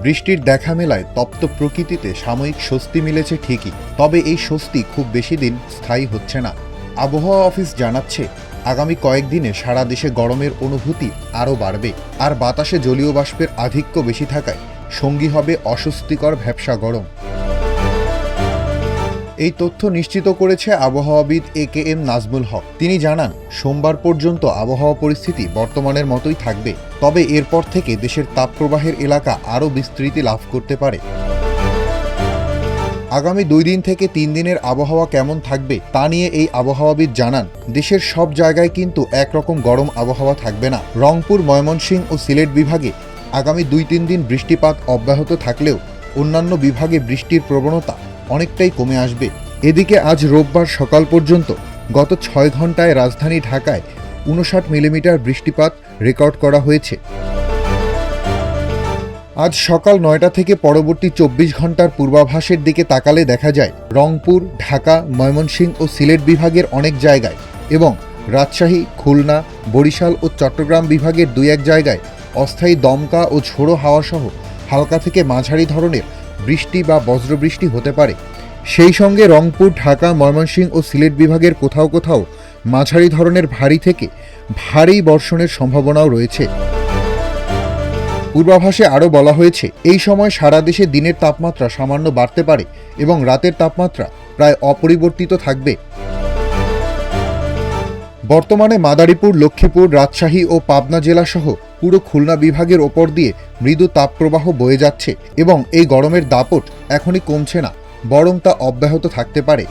বৃষ্টির দেখা মেলায় তপ্ত প্রকৃতিতে সাময়িক স্বস্তি মিলেছে ঠিকই, তবে এই স্বস্তি খুব বেশি দিন স্থায়ী হচ্ছে না। আবহাওয়া অফিস জানাচ্ছে, আগামী কয়েকদিনে সারা দেশে গরমের অনুভূতি আরও বাড়বে, আর বাতাসে জলীয় বাষ্পের আধিক্য বেশি থাকায় সঙ্গী হবে অস্বস্তিকর ভ্যাপসা গরম। এই তথ্য নিশ্চিত করেছে আবহাওয়াবিদ AKM নাজমুল হক। তিনি জানান, সোমবার পর্যন্ত আবহাওয়া পরিস্থিতি বর্তমানের মতোই থাকবে, তবে এরপর থেকে দেশের তাপপ্রবাহের এলাকা আরও বিস্তৃতি লাভ করতে পারে। আগামী 2 দিন থেকে 3 দিনের আবহাওয়া কেমন থাকবে তা নিয়ে এই আবহাওয়াবিদ জানান, দেশের সব জায়গায় কিন্তু একরকম গরম আবহাওয়া থাকবে না। রংপুর, ময়মনসিংহ ও সিলেট বিভাগে আগামী 2-3 দিন বৃষ্টিপাত অব্যাহত থাকলেও অন্যান্য বিভাগে বৃষ্টির প্রবণতা অনেকটাই কমে আসবে। এদিকে আজ রোববার সকাল পর্যন্ত গত 6 ঘন্টায় রাজধানী ঢাকায় 59 মিলিমিটার বৃষ্টিপাত রেকর্ড করা হয়েছে। আজ সকাল 9টা থেকে পরবর্তী 24 ঘন্টার পূর্বাভাসের দিকে তাকালে দেখা যায়, রংপুর, ঢাকা, ময়মনসিংহ ও সিলেট বিভাগের অনেক জায়গায় এবং রাজশাহী, খুলনা, বরিশাল ও চট্টগ্রাম বিভাগের 2-1 জায়গায় অস্থায়ী দমকা ও ঝোড়ো হাওয়াসহ হালকা থেকে মাঝারি ধরনের বৃষ্টি বা বজ্রবৃষ্টি হতে পারে। সেই সঙ্গে রংপুর, ঢাকা, ময়মনসিংহ ও সিলেট বিভাগের কোথাও কোথাও মাঝারি ধরনের ভারী থেকে ভারী বর্ষণের সম্ভাবনাও রয়েছে। পূর্বাভাসে আরও বলা হয়েছে, এই সময় সারা দেশে দিনের তাপমাত্রা সামান্য বাড়তে পারে এবং রাতের তাপমাত্রা প্রায় অপরিবর্তিত থাকবে। বর্তমানে মাদারীপুর, লক্ষ্মীপুর, রাজশাহী ও পাবনা জেলাসহ পুরো খুলনা বিভাগের ওপর দিয়ে মৃদু তাপপ্রবাহ বয়ে যাচ্ছে এবং এই গরমের দাপট এখনই কমছে না, বরং তা অব্যাহত থাকতে পারে।